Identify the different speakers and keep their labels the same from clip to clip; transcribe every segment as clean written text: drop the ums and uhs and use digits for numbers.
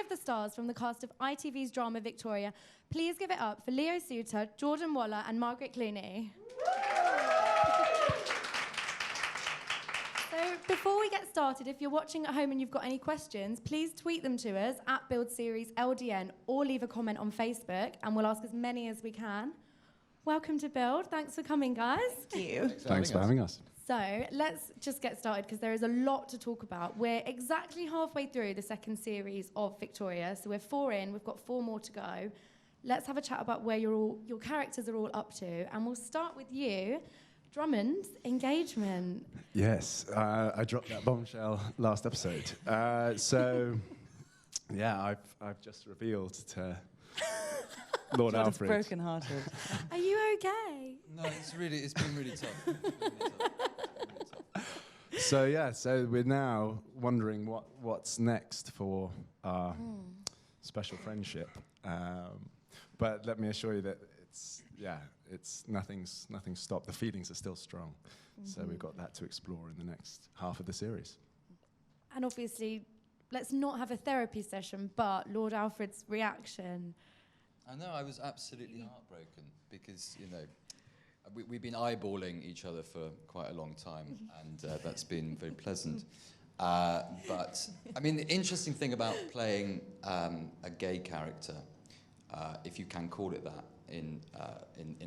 Speaker 1: of the stars from the cast of ITV's drama Victoria. Please give it up for Leo Suter, Jordan Waller and Margaret Clunie. So before we get started, if you're watching at home and you've got any questions, please tweet them to us at BuildSeriesLDN or leave a comment on Facebook and we'll ask as many as we can. Welcome to Build. Thanks for coming, guys.
Speaker 2: Thank you.
Speaker 3: Thanks for having us.
Speaker 1: So let's just get started because there is a lot to talk about. We're exactly halfway through the second series of Victoria. So we're 4 in, we've got 4 more to go. Let's have a chat about where your characters are all up to. And we'll start with you. Drummond's engagement.
Speaker 3: Yes, I dropped that bombshell last episode. Yeah, I've just revealed to Lord Alfred.
Speaker 2: Broken-hearted.
Speaker 1: Are you okay?
Speaker 4: No, it's been really tough.
Speaker 3: So we're now wondering what's next for our special friendship. But let me assure you that it's nothing's stopped. The feelings are still strong. So we've got that to explore in the next half of the series.
Speaker 1: And obviously, let's not have a therapy session, but Lord Alfred's reaction.
Speaker 4: I know, I was absolutely heartbroken because, we've been eyeballing each other for quite a long time, and that's been very pleasant. But, I mean, the interesting thing about playing a gay character, if you can call it that, in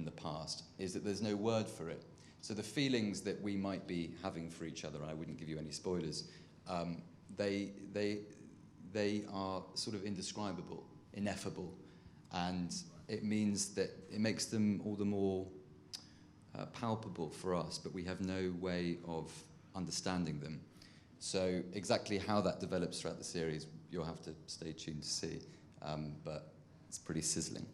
Speaker 4: the past, is that there's no word for it. So the feelings that we might be having for each other, and I wouldn't give you any spoilers, they are sort of indescribable, ineffable. And it means that it makes them all the more palpable for us, but we have no way of understanding them. So exactly how that develops throughout the series, you'll have to stay tuned to see. But it's pretty sizzling.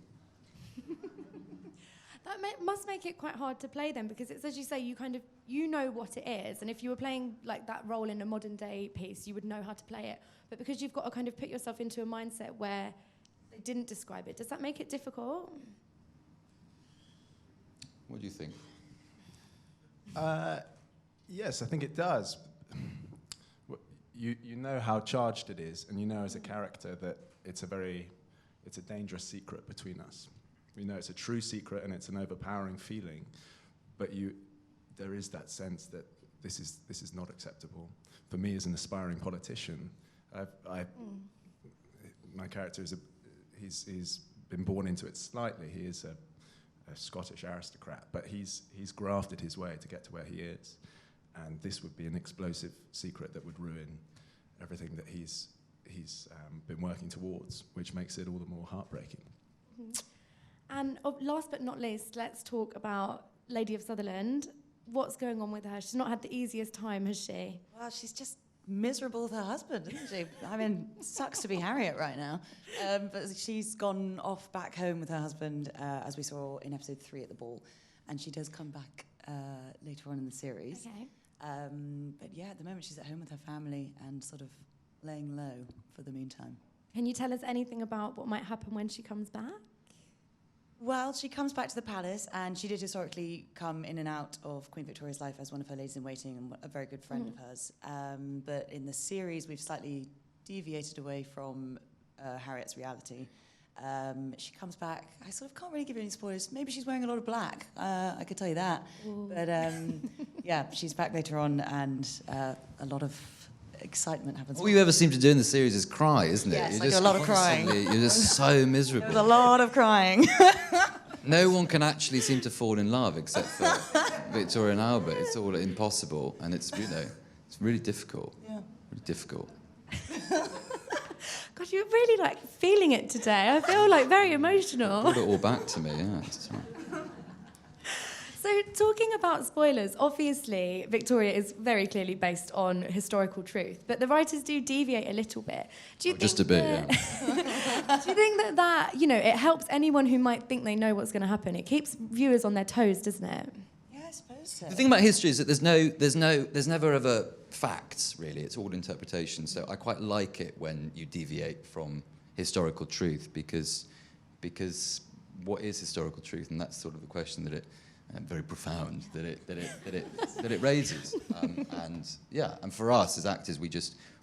Speaker 1: That must make it quite hard to play then, because it's, as you say, you know what it is, and if you were playing like that role in a modern day piece, you would know how to play it. But because you've got to kind of put yourself into a mindset where they didn't describe it, does that make it difficult?
Speaker 4: What do you think?
Speaker 3: Yes, I think it does. You know how charged it is, and you know as a character that it's a dangerous secret between us. We know it's a true secret and it's an overpowering feeling, but there is that sense that this is not acceptable. For me, as an aspiring politician, my character he's been born into it slightly. He is a Scottish aristocrat, but he's grafted his way to get to where he is, and this would be an explosive secret that would ruin everything that he's been working towards, which makes it all the more heartbreaking.
Speaker 1: And last but not least, let's talk about Lady of Sutherland. What's going on with her? She's not had the easiest time, has she?
Speaker 2: Well, she's just miserable with her husband, isn't she? I mean, sucks to be Harriet right now. But she's gone off back home with her husband, as we saw in episode 3 at the ball. And she does come back later on in the series.
Speaker 1: Okay.
Speaker 2: But yeah, at the moment she's at home with her family and sort of laying low for the meantime.
Speaker 1: Can you tell us anything about what might happen when she comes back?
Speaker 2: Well, she comes back to the palace, and she did historically come in and out of Queen Victoria's life as one of her ladies-in-waiting and a very good friend of hers. But in the series, we've slightly deviated away from Harriet's reality. She comes back. I sort of can't really give you any spoilers. Maybe she's wearing a lot of black. I could tell you that. Ooh. But yeah, she's back later on, and a lot of excitement happens.
Speaker 4: All you ever seem to do in the series is cry, isn't it?
Speaker 2: Yes, I do a lot of crying.
Speaker 4: You're just so miserable.
Speaker 2: There's a lot of crying.
Speaker 4: No one can actually seem to fall in love except for Victoria and Albert. It's all impossible, and it's really difficult. Yeah. Really difficult.
Speaker 1: God, you're really feeling it today. I feel very emotional.
Speaker 4: Brought it all back to me. Yeah. It's
Speaker 1: So talking about spoilers, obviously Victoria is very clearly based on historical truth, but the writers do deviate a little bit. Do you think
Speaker 4: just a bit, yeah.
Speaker 1: Do you think that it helps anyone who might think they know what's going to happen? It keeps viewers on their toes, doesn't it?
Speaker 2: Yeah, I suppose so.
Speaker 4: The thing about history is that there's never ever facts, really. It's all interpretation. So I quite like it when you deviate from historical truth because what is historical truth? And that's sort of the question that it very profound that it raises. And for us as actors,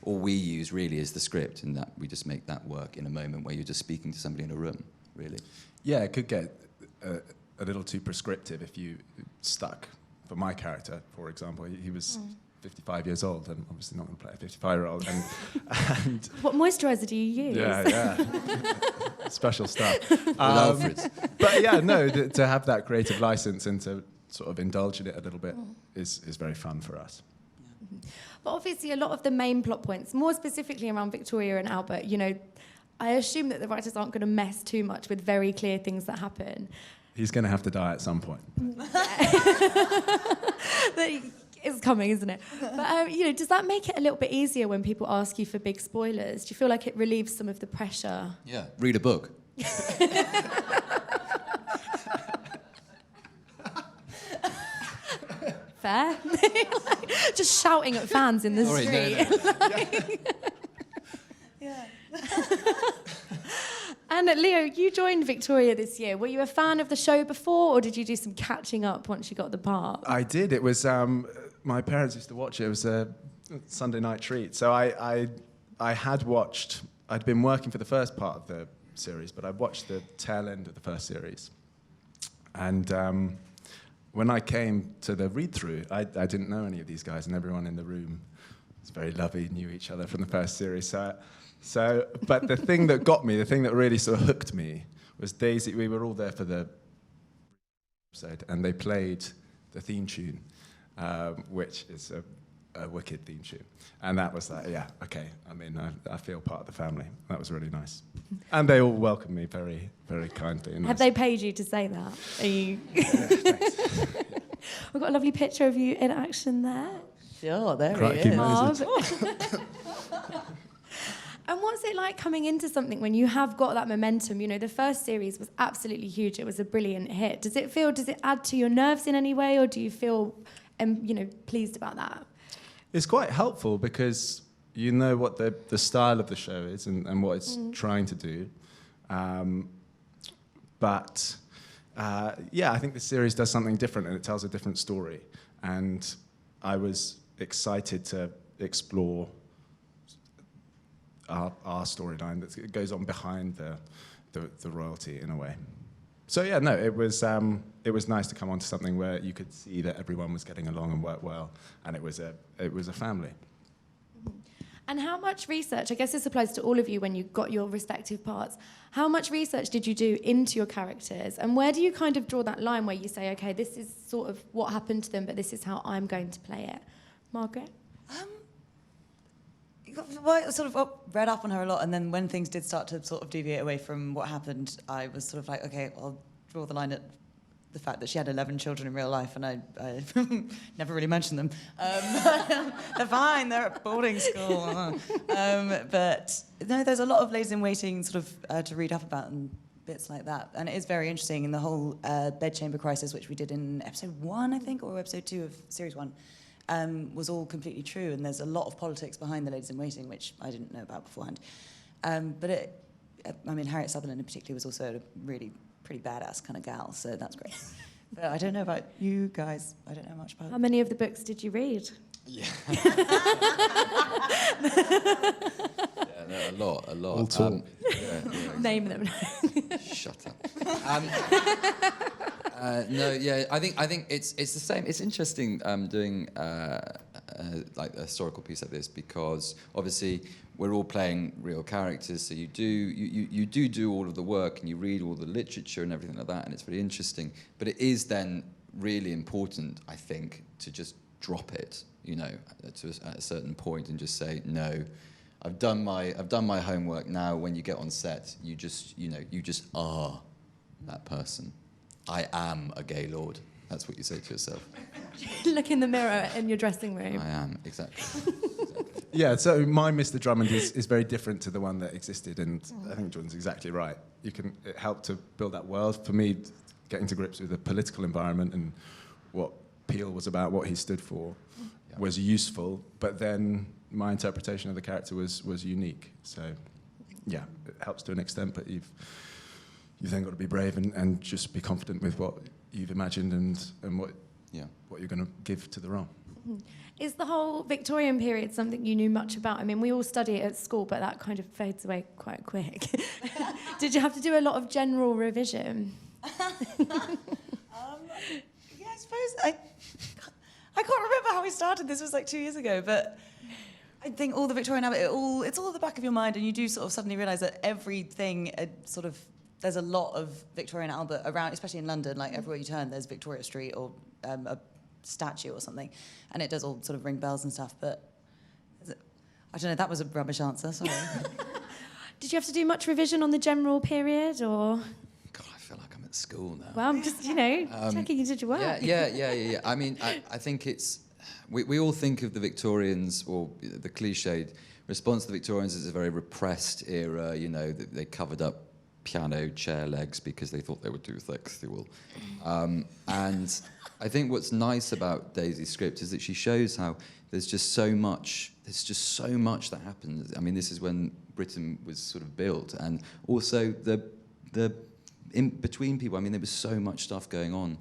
Speaker 4: all we use really is the script, and that we just make that work in a moment where you're just speaking to somebody in a room, really.
Speaker 3: Yeah, it could get a little too prescriptive if you stuck. For my character, for example, he was 55 years old, and obviously not going to play a 55-year-old. And
Speaker 1: what moisturiser do you use?
Speaker 3: Yeah. Special stuff.
Speaker 4: Alfred's.
Speaker 3: But yeah, no, to have that creative license and to sort of indulge in it a little bit is very fun for us.
Speaker 1: But obviously a lot of the main plot points, more specifically around Victoria and Albert, you know, I assume that the writers aren't going to mess too much with very clear things that happen.
Speaker 3: He's going to have to die at some point.
Speaker 1: It's coming, isn't it? But, you know, does that make it a little bit easier when people ask you for big spoilers? Do you feel like it relieves some of the pressure?
Speaker 4: Yeah, read a book.
Speaker 1: Fair. Just shouting at fans in the street.
Speaker 2: Yeah.
Speaker 1: And Leo, you joined Victoria this year. Were you a fan of the show before, or did you do some catching up once you got the part?
Speaker 3: I did. It was my parents used to watch it. It was a Sunday night treat. So I had watched. I'd been working for the first part of the series, but I watched the tail end of the first series. And when I came to the read-through, I didn't know any of these guys, and everyone in the room was very lovely, knew each other from the first series. So, but the thing that got me, the thing that really sort of hooked me, was Daisy. We were all there for the episode, and they played the theme tune, which is a wicked theme tune. And that was like, yeah, okay, I mean, I feel part of the family. That was really nice. And they all welcomed me very, very kindly. And
Speaker 1: Have they paid you to say that? Are you?
Speaker 3: Yeah, thanks.
Speaker 1: We've got a lovely picture of you in action there.
Speaker 2: Sure, there
Speaker 3: Crikey,
Speaker 2: he is.
Speaker 3: Moses.
Speaker 1: And what's it like coming into something when you have got that momentum? You know, the first series was absolutely huge. It was a brilliant hit. Does it add to your nerves in any way, or do you feel, pleased about that?
Speaker 3: It's quite helpful because you know what the style of the show is and what it's trying to do. But I think the series does something different, and it tells a different story. And I was excited to explore our storyline that goes on behind the royalty in a way. So yeah, no, it was nice to come onto something where you could see that everyone was getting along and worked well, and it was a family.
Speaker 1: And how much research, I guess this applies to all of you when you got your respective parts, how much research did you do into your characters? And where do you kind of draw that line where you say, okay, this is sort of what happened to them, but this is how I'm going to play it? Margaret?
Speaker 2: Well, I sort of read up on her a lot, and then when things did start to sort of deviate away from what happened, I was sort of like, okay, I'll draw the line at the fact that she had 11 children in real life, and I never really mentioned them. They're fine, they're at boarding school. But no, there's a lot of ladies in waiting sort of to read up about and bits like that. And it is very interesting in the whole bedchamber crisis, which we did in episode 1, I think, or episode 2 of series 1. Was all completely true, and there's a lot of politics behind the ladies in waiting, which I didn't know about beforehand. But Harriet Sutherland in particular was also a really pretty badass kind of gal, so that's great. But I don't know about you guys. I don't know much about.
Speaker 1: How many of the books did you read?
Speaker 4: Yeah. A lot.
Speaker 3: All told.
Speaker 1: Name them.
Speaker 4: Shut up. I think it's the same. It's interesting doing like a historical piece like this, because obviously we're all playing real characters. So you do all of the work, and you read all the literature and everything like that, and it's very interesting. But it is then really important, I think, to just drop it, at a certain point, and just say no. I've done my homework. Now, when you get on set, you just are that person. I am a gay lord. That's what you say to yourself.
Speaker 1: Look in the mirror in your dressing room.
Speaker 4: I am, exactly.
Speaker 3: Yeah, so my Mr. Drummond is very different to the one that existed, and I think Jordan's exactly right. It helped to build that world. For me, getting to grips with the political environment and what Peel was about, what he stood for, was useful, but then my interpretation of the character was unique. So, yeah, it helps to an extent, but you've then got to be brave and just be confident with what you've imagined and what
Speaker 4: Yeah.
Speaker 3: what you're going to give to the role.
Speaker 1: Is the whole Victorian period something you knew much about? I mean, we all study it at school, but that kind of fades away quite quick. Did you have to do a lot of general revision?
Speaker 2: Yeah, I suppose I can't remember how we started. This was like 2 years ago, but I think all the Victorian Albert, it's all at the back of your mind, and you do sort of suddenly realise that everything there's a lot of Victorian Albert around, especially in London. Like everywhere you turn, there's Victoria Street or a statue or something, and it does all sort of ring bells and stuff. But I don't know. That was a rubbish answer. Sorry.
Speaker 1: Did you have to do much revision on the general period, or?
Speaker 4: God, I feel like I'm at school now.
Speaker 1: Well, I'm just, checking you did your work.
Speaker 4: Yeah. I mean, I think it's... We all think of the Victorians, or the cliched response to the Victorians as a very repressed era, that they covered up piano chair legs because they thought they were too sexual. And I think what's nice about Daisy's script is that she shows how there's just so much that happens. I mean, this is when Britain was sort of built, and also the in between people. I mean, there was so much stuff going on,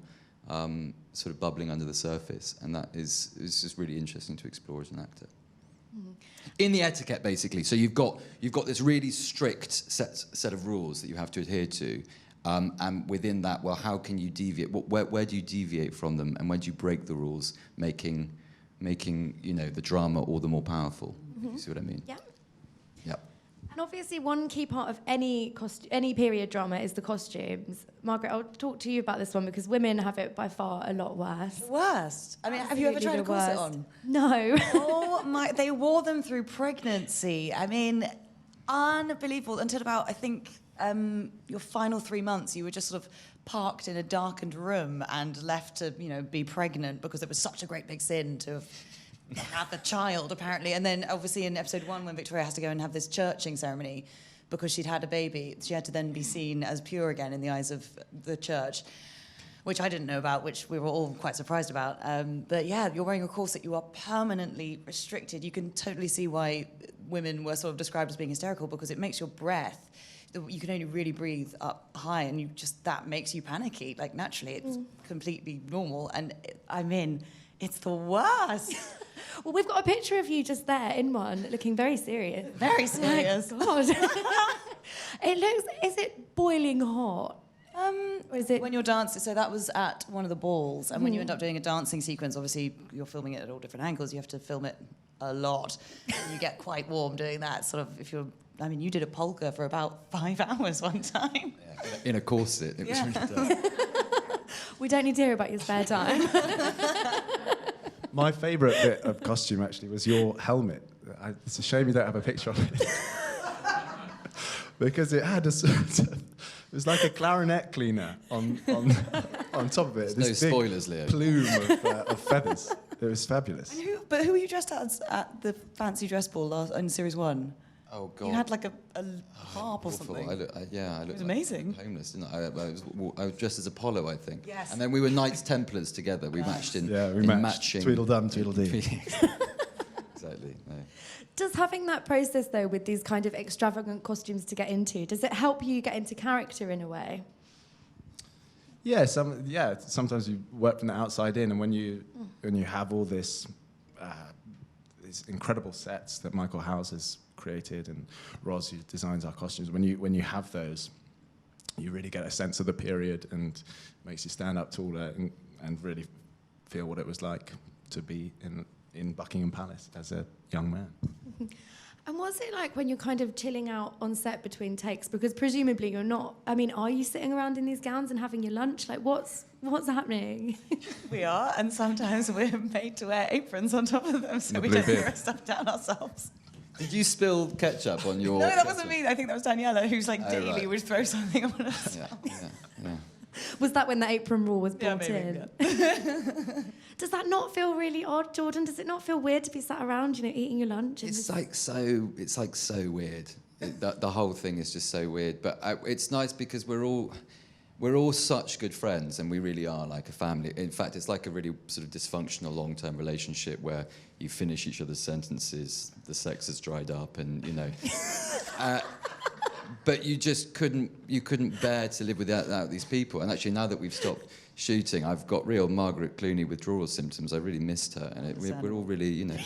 Speaker 4: sort of bubbling under the surface, and it's just really interesting to explore as an actor. In the etiquette, basically. So you've got this really strict set of rules that you have to adhere to, and within that, well, how can you deviate? Where do you deviate from them, and when do you break the rules, making the drama all the more powerful? You see what I mean?
Speaker 1: Yeah.
Speaker 4: Yep.
Speaker 1: And obviously, one key part of any period drama is the costumes. Margaret, I'll talk to you about this one because women have it by far a lot worse.
Speaker 2: Worst. I mean, have you ever tried to corset on?
Speaker 1: No.
Speaker 2: Oh my! They wore them through pregnancy. I mean, unbelievable. Until about, I think, your final 3 months, you were just sort of parked in a darkened room and left to, be pregnant because it was such a great big sin to have had the child, apparently. And then, obviously, in episode 1, when Victoria has to go and have this churching ceremony because she'd had a baby, she had to then be seen as pure again in the eyes of the church, which I didn't know about, which we were all quite surprised about. But yeah, you're wearing a corset, you are permanently restricted. You can totally see why women were sort of described as being hysterical, because it makes your breath, you can only really breathe up high, and that makes you panicky. Like, naturally, it's completely normal. And it's the worst.
Speaker 1: Well, we've got a picture of you just there in one, looking very serious.
Speaker 2: Very serious.
Speaker 1: God. Is it boiling hot? Or is it...
Speaker 2: When you're dancing, so that was at one of the balls, and when you end up doing a dancing sequence, obviously you're filming it at all different angles, you have to film it a lot, and you get quite warm doing that, sort of, you did a polka for about 5 hours one time.
Speaker 4: Yeah, in a corset, it was really tough.
Speaker 1: We don't need to hear about your spare time.
Speaker 3: My favourite bit of costume, actually, was your helmet. It's a shame you don't have a picture of it. Because it had it was like a clarinet cleaner on top of it.
Speaker 4: There's no spoilers, Leo.
Speaker 3: Plume of feathers. It was fabulous.
Speaker 2: And who were you dressed as at the fancy dress ball in series 1?
Speaker 4: Oh, God.
Speaker 2: You had like a harp or
Speaker 4: awful.
Speaker 2: something.
Speaker 4: I looked
Speaker 2: was amazing.
Speaker 4: Like homeless, didn't I? I was dressed as Apollo, I think.
Speaker 2: Yes.
Speaker 4: And then we were Knights Templars together. We matched in,
Speaker 3: we
Speaker 4: in
Speaker 3: matched.
Speaker 4: matching.
Speaker 3: Tweedledum, Tweedledee.
Speaker 4: Exactly. No.
Speaker 1: Does having that process, though, with these kind of extravagant costumes to get into, does it help you get into character in a way?
Speaker 3: Yeah, sometimes you work from the outside in, and when you have all these incredible sets that Michael Howes has created, and Roz, who designs our costumes, when you have those, you really get a sense of the period, and makes you stand up taller and really feel what it was like to be in Buckingham Palace as a young man.
Speaker 1: And what's it like when you're kind of chilling out on set between takes? Because presumably you're not. I mean, are you sitting around in these gowns and having your lunch? Like, what's happening?
Speaker 2: We are, and sometimes we're made to wear aprons on top of them, so we don't throw stuff down ourselves.
Speaker 4: Did you spill ketchup on your...
Speaker 2: No, that wasn't me. I think that was Daniela, who's daily
Speaker 4: right.
Speaker 2: would throw something on us.
Speaker 4: Yeah.
Speaker 1: Was that when the apron rule was brought
Speaker 2: maybe,
Speaker 1: in?
Speaker 2: Yeah.
Speaker 1: Does that not feel really odd, Jordan? Does it not feel weird to be sat around, eating your lunch?
Speaker 4: It's like so weird. The whole thing is just so weird. But it's nice because we're all such good friends, and we really are like a family. In fact, it's like a really sort of dysfunctional long-term relationship where you finish each other's sentences, the sex has dried up, and but you just couldn't bear to live without these people. And actually, now that we've stopped shooting, I've got real Margaret Clunie withdrawal symptoms. I really missed her, and we're all really, you know,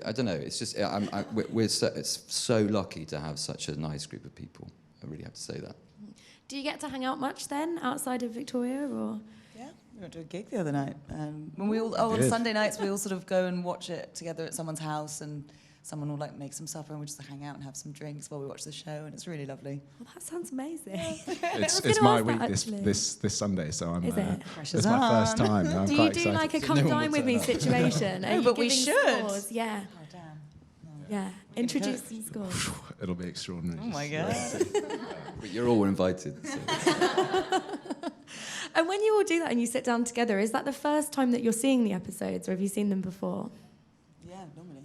Speaker 4: I don't know. It's just it's so lucky to have such a nice group of people. I really have to say that.
Speaker 1: Do you get to hang out much then, outside of Victoria, or?
Speaker 2: Yeah, we went to a gig the other night. When we all on Sunday nights we all sort of go and watch it together at someone's house, and someone will like make some supper, and we just hang out and have some drinks while we watch the show, and it's really lovely.
Speaker 1: Well, that sounds amazing.
Speaker 3: It's my week this Sunday, so I'm. It's my first time. I'm
Speaker 1: Do you
Speaker 3: quite
Speaker 1: do
Speaker 3: excited.
Speaker 1: like a come dine with me situation? Are you
Speaker 2: but we
Speaker 1: giving
Speaker 2: should.
Speaker 1: Scores? Yeah.
Speaker 2: Oh damn.
Speaker 1: Yeah. Introduce some scores.
Speaker 3: It'll be extraordinary.
Speaker 2: Oh my god.
Speaker 4: But you're all invited. So.
Speaker 1: And when you all do that and you sit down together, is that the first time that you're seeing the episodes, or have you seen them before?
Speaker 2: Yeah, normally.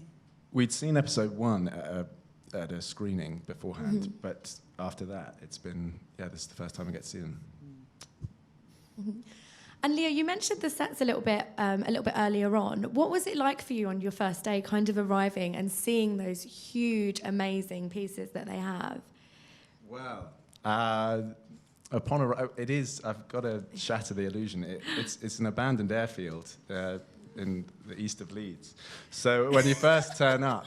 Speaker 3: We'd seen episode 1 at a screening beforehand, but after that, it's been this is the first time I get to see them.
Speaker 1: And Leo, you mentioned the sets a little bit earlier on. What was it like for you on your first day, kind of arriving and seeing those huge, amazing pieces that they have?
Speaker 3: Well, it is. I've got to shatter the illusion. It's an abandoned airfield in the east of Leeds. So when you first turn up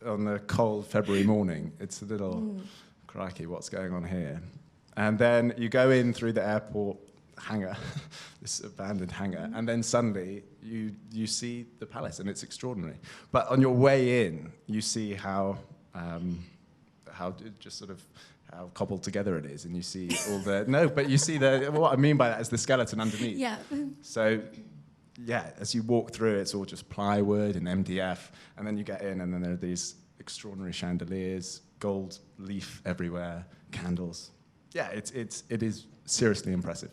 Speaker 3: on the cold February morning, it's a little crikey. What's going on here? And then you go in through the airport hangar, this abandoned hangar, and then suddenly you see the palace, and it's extraordinary. But on your way in, you see how just sort of how cobbled together it is, and you see all the but you see what I mean by that is the skeleton underneath.
Speaker 1: Yeah.
Speaker 3: So as you walk through, it's all just plywood and MDF, and then you get in, and then there are these extraordinary chandeliers, gold leaf everywhere, candles. Yeah, it is seriously impressive.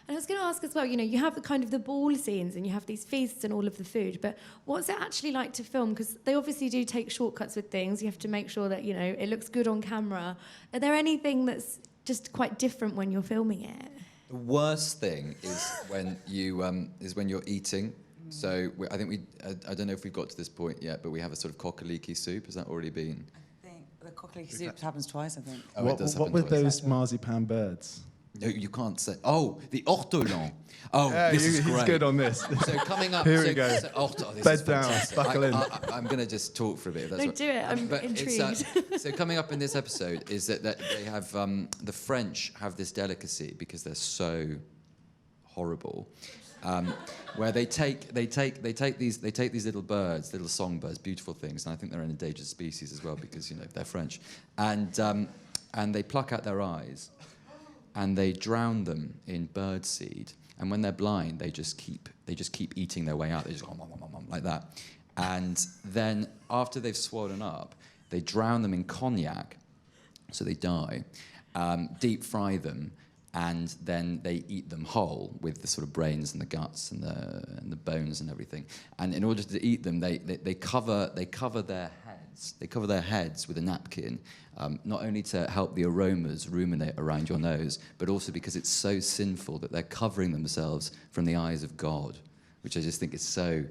Speaker 1: And I was going to ask as well, you have the kind of the ball scenes and you have these feasts and all of the food, but what's it actually like to film? Because they obviously do take shortcuts with things. You have to make sure that, it looks good on camera. Are there anything that's just quite different when you're filming it?
Speaker 4: The worst thing is when you're eating. So I think I don't know if we've got to this point yet, but we have a sort of cockaliki soup. Has that already been?
Speaker 2: I think the cockaliki soup happens twice, I think.
Speaker 4: Oh, it does happen
Speaker 3: what with
Speaker 4: twice.
Speaker 3: those marzipan birds?
Speaker 4: No, you can't say. Oh, the ortolan. Oh, this is great.
Speaker 3: He's good on this.
Speaker 4: So coming up.
Speaker 3: Here we go.
Speaker 4: This
Speaker 3: Bed
Speaker 4: is
Speaker 3: down,
Speaker 4: fantastic.
Speaker 3: buckle in.
Speaker 4: I'm going to just talk for a bit. If that's
Speaker 1: No,
Speaker 4: what-
Speaker 1: do it. I'm
Speaker 4: But
Speaker 1: intrigued.
Speaker 4: so coming up in this episode is that they have the French have this delicacy because they're so horrible, where they take these little birds, little songbirds, beautiful things, and I think they're an endangered species as well because they're French, and they pluck out their eyes. And they drown them in birdseed, and when they're blind, they just keep eating their way out. They just go like that, and then after they've swollen up, they drown them in cognac, so they die. Deep fry them, and then they eat them whole with the sort of brains and the guts and the bones and everything. And in order to eat them, they cover their heads. They cover their heads with a napkin. Not only to help the aromas ruminate around your nose, but also because it's so sinful that they're covering themselves from the eyes of God, which I just think is so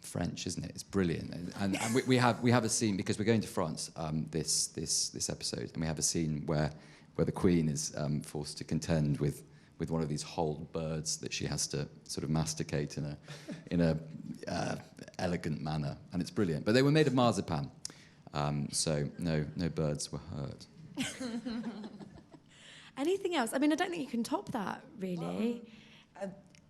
Speaker 4: French, isn't it? It's brilliant. And we have a scene, because we're going to France this episode, and we have a scene where the Queen is forced to contend with one of these whole birds that she has to sort of masticate in a elegant manner, and it's brilliant. But they were made of marzipan. So no birds were hurt.
Speaker 1: Anything else? I mean, I don't think you can top that, really.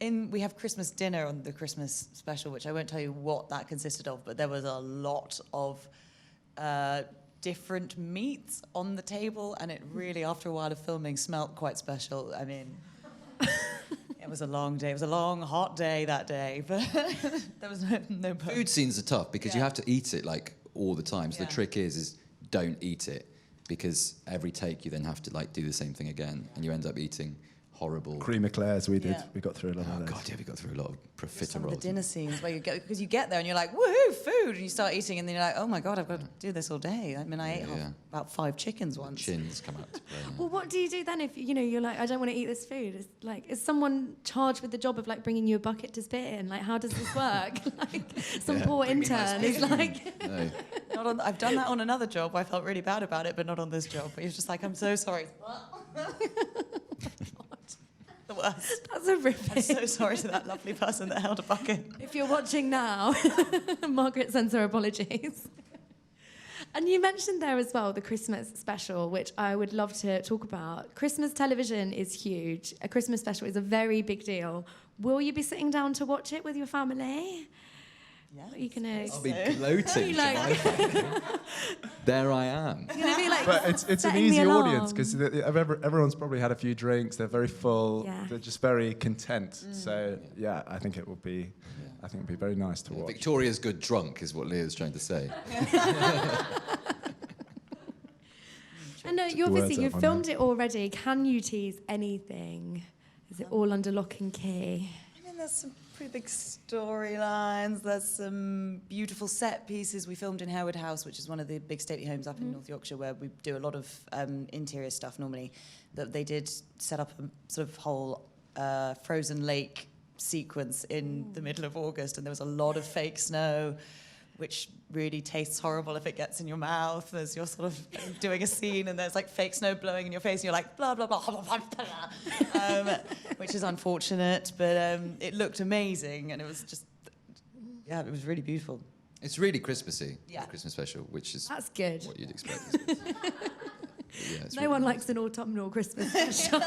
Speaker 2: We have Christmas dinner on the Christmas special, which I won't tell you what that consisted of, but there was a lot of different meats on the table, and it really, after a while of filming, smelt quite special. I mean, it was a long day. It was a long, hot day that day, but there was no
Speaker 4: Food scenes are tough because you have to eat it like all the time. So
Speaker 2: Yeah.
Speaker 4: the trick is don't eat it, because every take you then have to like do the same thing again, and you end up eating horrible.
Speaker 3: Cream eclairs we did.
Speaker 2: Yeah.
Speaker 3: We got through a lot
Speaker 4: Oh
Speaker 3: of those.
Speaker 4: God, yeah, we got through a lot of
Speaker 2: Some of the
Speaker 4: profiteroles.
Speaker 2: dinner scenes where because you get there and you're like, woohoo, food, and you start eating, and then you're like, oh my God, I've got to do this all day. I mean, I ate about 5 chickens once.
Speaker 4: Chins come out to play.
Speaker 1: Well, what do you do then if you're like, I don't want to eat this food? It's like, is someone charged with the job of like bringing you a bucket to spit in? Like, how does this work? Like, some poor intern is like,
Speaker 4: No.
Speaker 2: I've done that on another job. I felt really bad about it, but not on this job. But he was just like, I'm so sorry. The worst.
Speaker 1: That's horrific.
Speaker 2: I'm so sorry to that lovely person that held a bucket.
Speaker 1: If you're watching now, Margaret sends her apologies. And you mentioned there as well the Christmas special, which I would love to talk about. Christmas television is huge. A Christmas special is a very big deal. Will you be sitting down to watch it with your family?
Speaker 2: Yeah.
Speaker 1: Are you gonna?
Speaker 4: I'll be gloating. There I am.
Speaker 1: You're gonna be like,
Speaker 3: But it's an
Speaker 1: setting
Speaker 3: easy
Speaker 1: the
Speaker 3: audience
Speaker 1: alarm.
Speaker 3: because everyone's probably had a few drinks. They're very full.
Speaker 1: Yeah.
Speaker 3: They're just very content. So yeah, I think it will be. I think it'll be very nice to watch.
Speaker 4: Victoria's good drunk is what Leah's trying to say.
Speaker 1: And no, you
Speaker 3: the words
Speaker 1: obviously you've
Speaker 3: up on
Speaker 1: filmed it already. Can you tease anything? Is it all under lock and key?
Speaker 2: I mean, there's some pretty big storylines. There's some beautiful set pieces. We filmed in Harewood House, which is one of the big stately homes up in North Yorkshire, where we do a lot of interior stuff normally. That they did set up a sort of whole frozen lake sequence in the middle of August, and there was a lot of fake snow, which really tastes horrible if it gets in your mouth as you're sort of doing a scene, and there's like fake snow blowing in your face and you're like blah blah blah, blah, blah, blah, which is unfortunate, but it looked amazing, and it was just, yeah, it was really beautiful.
Speaker 4: It's really Christmassy,
Speaker 2: Yeah.
Speaker 4: the Christmas special, which is
Speaker 1: That's good.
Speaker 4: what you'd expect.
Speaker 1: No one likes an autumnal Christmas special.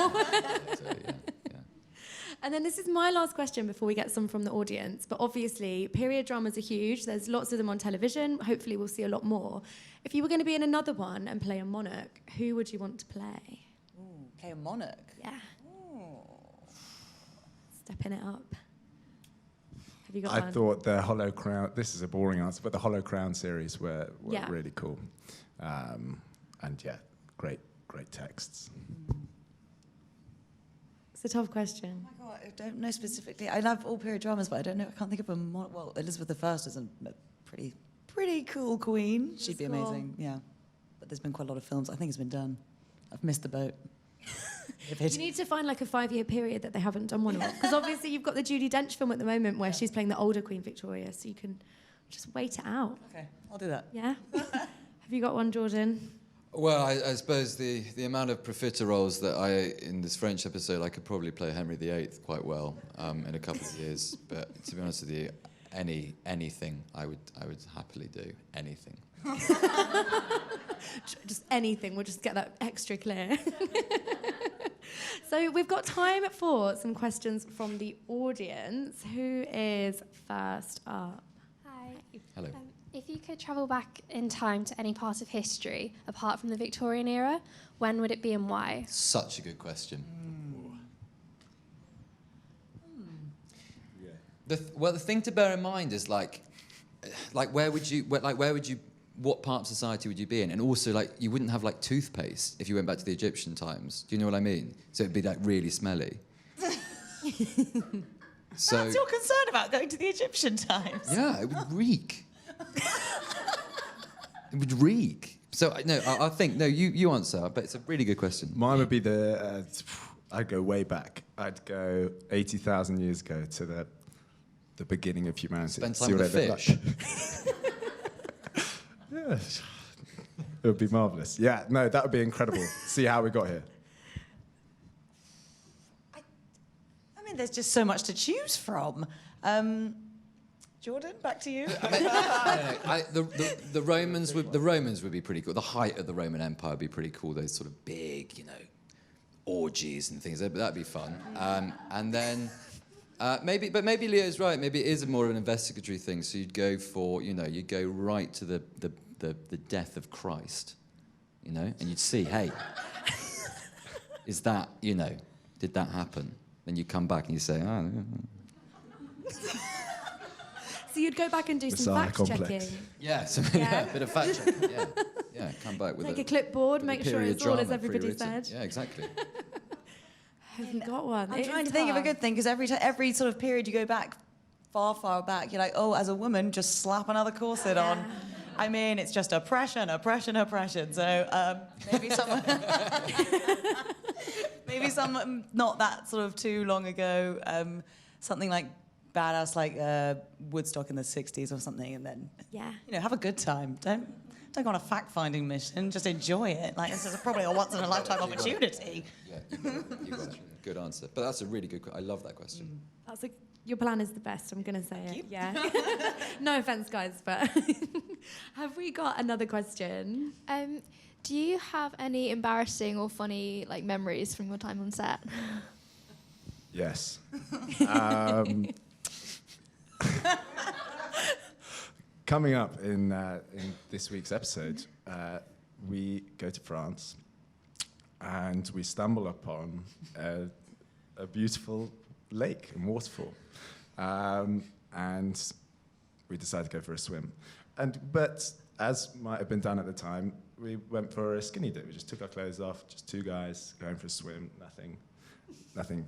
Speaker 1: And then this is my last question before we get some from the audience. But obviously, period dramas are huge. There's lots of them on television. Hopefully, we'll see a lot more. If you were going to be in another one and play a monarch, who would you want to play?
Speaker 2: Ooh, play a monarch.
Speaker 1: Yeah,
Speaker 2: Ooh.
Speaker 1: stepping it up. Have you got
Speaker 3: I
Speaker 1: one?
Speaker 3: thought the Hollow Crown. This is a boring answer, but the Hollow Crown series were
Speaker 1: Yeah.
Speaker 3: really cool, and yeah, great texts.
Speaker 1: It's a tough question.
Speaker 2: Oh my God, I don't know specifically. I love all period dramas, but I don't know. I can't think of a well, Elizabeth I is a pretty cool queen. She'd be
Speaker 1: Cool.
Speaker 2: amazing. Yeah, but there's been quite a lot of films. I think it's been done. I've missed the boat.
Speaker 1: You need to find like a 5-year period that they haven't done one of. Because obviously you've got the Judi Dench film at the moment where she's playing the older Queen Victoria, so you can just wait it out.
Speaker 2: Okay, I'll do that.
Speaker 1: Yeah? Have you got one, Jordan?
Speaker 4: Well, I suppose the amount of profiteroles that in this French episode, I could probably play Henry VIII quite well in a couple of years. But to be honest with you, anything I would happily do, anything.
Speaker 1: Just anything, we'll just get that extra clear. So we've got time for some questions from the audience. Who is first up?
Speaker 5: Hi.
Speaker 4: Hello.
Speaker 5: If you could travel back in time to any part of history, apart from the Victorian era, when would it be and why?
Speaker 4: Such a good question. Well, the thing to bear in mind is like where would you, what part of society would you be in? And also, like, you wouldn't have like toothpaste if you went back to the Egyptian times. Do you know what I mean? So it'd be like really smelly. So
Speaker 2: That's your concern about going to the Egyptian times.
Speaker 4: yeah, it would reek. It would reek. So no, I think no. You answer, but it's a really good question.
Speaker 3: Mine would be I'd go way back. I'd go 80,000 years ago to the beginning of humanity.
Speaker 4: Spend
Speaker 3: See
Speaker 4: time
Speaker 3: what
Speaker 4: with a
Speaker 3: it looked
Speaker 4: fish.
Speaker 3: like. Yeah. It would be marvellous. Yeah, no, that would be incredible. See how we got here.
Speaker 2: I mean, there's just so much to choose from. Jordan, back to you.
Speaker 4: The Romans would be pretty cool. The height of the Roman Empire would be pretty cool. Those sort of big, orgies and things. That'd be fun. And then maybe Leo's right. Maybe it is more of an investigatory thing. So you'd go for, you'd go right to the death of Christ, and you'd see, hey, is that, did that happen? Then you come back and you say, oh.
Speaker 1: So you'd go back and do some
Speaker 3: Messiah
Speaker 1: fact
Speaker 3: complex.
Speaker 1: checking.
Speaker 4: Yeah, a bit of fact checking. Yeah, come back with
Speaker 1: Take a clipboard, make sure
Speaker 4: period
Speaker 1: it's all as
Speaker 4: drama
Speaker 1: everybody
Speaker 4: pre-written.
Speaker 1: said.
Speaker 4: Yeah, exactly.
Speaker 1: Have you got one?
Speaker 2: I'm
Speaker 1: It
Speaker 2: trying
Speaker 1: is
Speaker 2: to think of a
Speaker 1: tough.
Speaker 2: good thing, because every sort of period you go back, far back, you're like, oh, as a woman, just slap another corset on. I mean, it's just oppression. So maybe someone not that sort of too long ago, something like badass like Woodstock in the 60s or something, and then
Speaker 1: Yeah.
Speaker 2: have a good time. don't go on a fact-finding mission, just enjoy it. Like, this is probably a once-in-a-lifetime opportunity.
Speaker 4: Yeah, you got it. Good answer. But that's a really good I love that question.
Speaker 1: Your plan is the best, I'm going to say it. Yeah. No offence, guys, but have we got another question?
Speaker 6: Do you have any embarrassing or funny like memories from your time on set?
Speaker 3: Yes. Coming up in this week's episode, we go to France and we stumble upon a beautiful lake and waterfall. And we decided to go for a swim. But as might have been done at the time, we went for a skinny dip. We just took our clothes off, just two guys going for a swim, nothing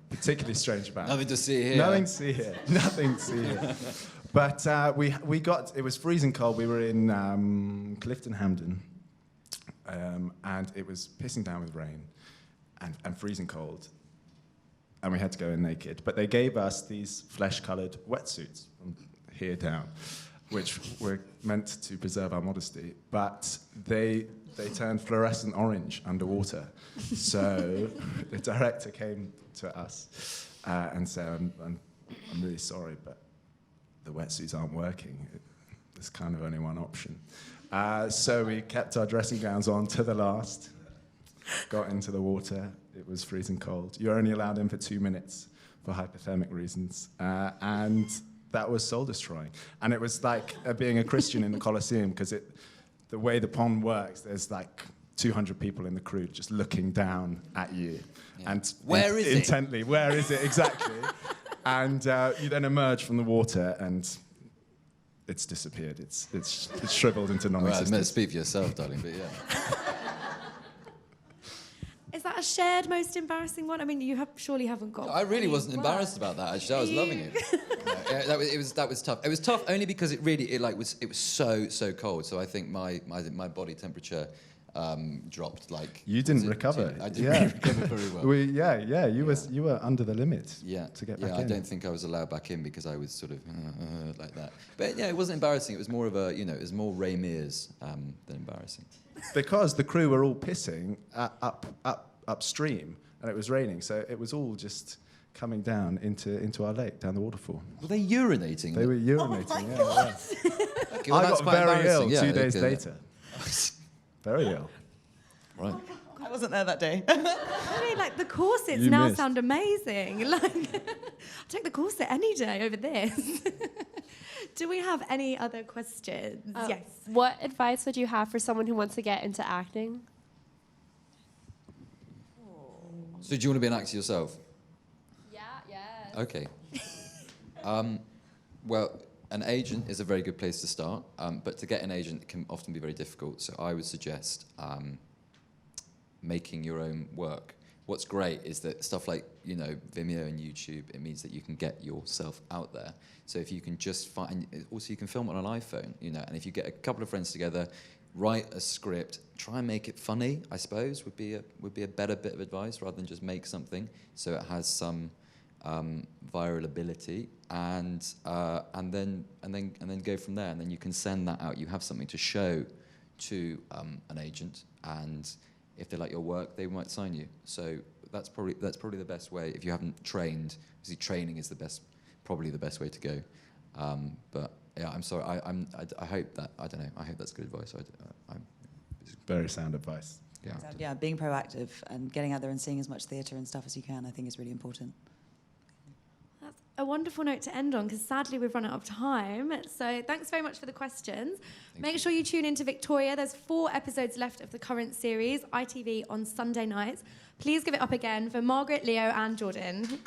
Speaker 3: particularly strange about it.
Speaker 4: Nothing to see here.
Speaker 3: Nothing to see here. Nothing to see here. But it was freezing cold. We were in Clifton Hampden, and it was pissing down with rain and freezing cold. And we had to go in naked. But they gave us these flesh-coloured wetsuits from here down, which were meant to preserve our modesty. But they turned fluorescent orange underwater. So the director came to us and said, I'm really sorry, but the wetsuits aren't working. There's kind of only one option. So we kept our dressing gowns on to the last, got into the water. It was freezing cold. You're only allowed in for 2 minutes for hypothermic reasons. And that was soul-destroying. And it was like being a Christian in the Colosseum, because the way the pond works, there's like 200 people in the crew just looking down at you.
Speaker 4: Yeah.
Speaker 3: And
Speaker 4: where is it?
Speaker 3: Intently, where is it exactly? And you then emerge from the water and it's disappeared. It's shriveled into non-existence.
Speaker 4: Well, speak for yourself, darling, but yeah.
Speaker 1: Is that a shared most embarrassing one? I mean, you surely haven't got.
Speaker 4: I really wasn't
Speaker 1: worse.
Speaker 4: embarrassed about that. Actually, I was loving it. Yeah, that was tough. It was tough only because it was so cold. So I think my body temperature dropped like.
Speaker 3: You didn't recover.
Speaker 4: I didn't recover very well.
Speaker 3: You were under the limit.
Speaker 4: Yeah,
Speaker 3: to get back in.
Speaker 4: I don't think I was allowed back in because I was sort of like that. But yeah, it wasn't embarrassing. It was more of a it was more Ray Mears than embarrassing.
Speaker 3: Because the crew were all pissing upstream, and it was raining, so it was all just coming down into our lake, down the waterfall.
Speaker 4: Were they urinating?
Speaker 3: They were urinating.
Speaker 4: Okay, well,
Speaker 3: I got very ill
Speaker 4: yeah,
Speaker 3: 2 days
Speaker 4: okay.
Speaker 3: later. Very ill.
Speaker 4: Right.
Speaker 2: I wasn't there that day.
Speaker 1: I mean, like, the corsets
Speaker 3: You
Speaker 1: now
Speaker 3: missed.
Speaker 1: sound amazing. Like, I'll take the corset any day over this. Do we have any other questions? Yes.
Speaker 7: What advice would you have for someone who wants to get into acting?
Speaker 4: So do you want to be an actor yourself?
Speaker 6: Yeah.
Speaker 4: Okay. Well, an agent is a very good place to start, but to get an agent can often be very difficult. So I would suggest making your own work. What's great is that stuff like Vimeo and YouTube, it means that you can get yourself out there. So if you can just find, also you can film on an iPhone, and if you get a couple of friends together, write a script, try and make it funny, I suppose, would be a better bit of advice, rather than just make something so it has some viral ability, and then go from there, and then you can send that out. You have something to show to an agent, and if they like your work, they might sign you. So that's probably the best way. If you haven't trained, obviously training is probably the best way to go. But yeah, I'm sorry. I hope that I don't know. I hope that's good advice.
Speaker 3: It's very sound advice. Yeah.
Speaker 2: Yeah, being proactive and getting out there and seeing as much theatre and stuff as you can, I think, is really important.
Speaker 1: That's a wonderful note to end on, because sadly we've run out of time. So thanks very much for the questions. Make sure you tune into Victoria. There's 4 episodes left of the current series, ITV on Sunday nights. Please give it up again for Margaret, Leo and Jordan.